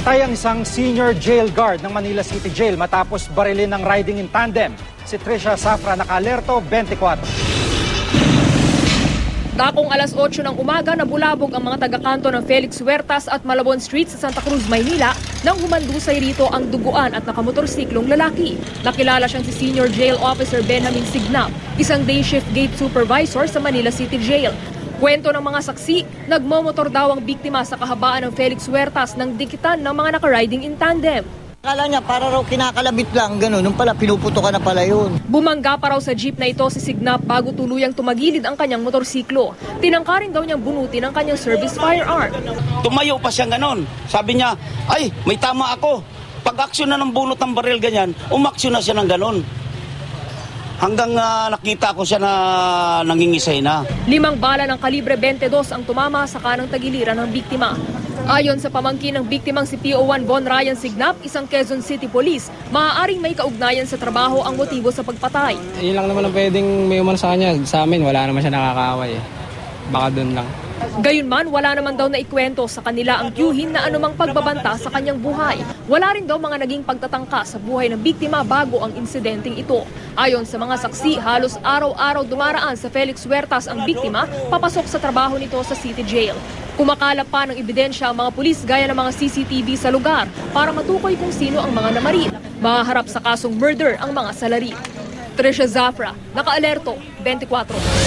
Patay ang isang senior jail guard ng Manila City Jail matapos barilin ng riding in tandem. Si Trisha Zafra, naka-alerto 24. Dakong alas 8 ng umaga, nabulabog ang mga taga-kanto ng Felix Huertas at Malabon Street sa Santa Cruz, Maynila nang humandusay rito ang duguan at nakamotorsiklong lalaki. Nakilala siyang si Senior Jail Officer Benjamin Signap, isang day shift gate supervisor sa Manila City Jail. Kwento ng mga saksi, nagmomotor daw ang biktima sa kahabaan ng Felix Huertas nang dikitan ng mga naka-riding in tandem. Akala niya para raw kinakalabit lang, gano'n. Nung pala, pinuputokan na pala yun. Bumangga pa raw sa jeep na ito si Signap bago tuluyang tumagilid ang kanyang motorsiklo. Tinangka rin daw niyang bunutin ang kanyang service firearm. Tumayo pa siyang gano'n. Sabi niya, ay, may tama ako. Pag-aksyon na ng bunot ng baril ganyan, umaksyon na siya ng gano'n. Hanggang nakita ko siya na nangingisay na. 5 bala ng kalibre 22 ang tumama sa kanang tagiliran ng biktima. Ayon sa pamangkin ng biktimang si PO1 Von Ryan Signap, isang Quezon City Police, maaaring may kaugnayan sa trabaho ang motibo sa pagpatay. Yun lang naman ang pwedeng may umano sa kanya. Sa amin, wala naman siya nakakaaway. Baka doon lang. Gayunman, wala naman daw na ikwento sa kanila ang tiyuhin na anumang pagbabanta sa kanyang buhay. Wala rin daw mga naging pagtatangka sa buhay ng biktima bago ang insidenteng ito. Ayon sa mga saksi, halos araw-araw dumaraan sa Felix Huertas ang biktima papasok sa trabaho nito sa City Jail. Kumakalap pa ng ebidensya ang mga pulis gaya ng mga CCTV sa lugar para matukoy kung sino ang mga namaril. Mahaharap sa kasong murder ang mga salarin. Trisha Zafra, naka-alerto 24.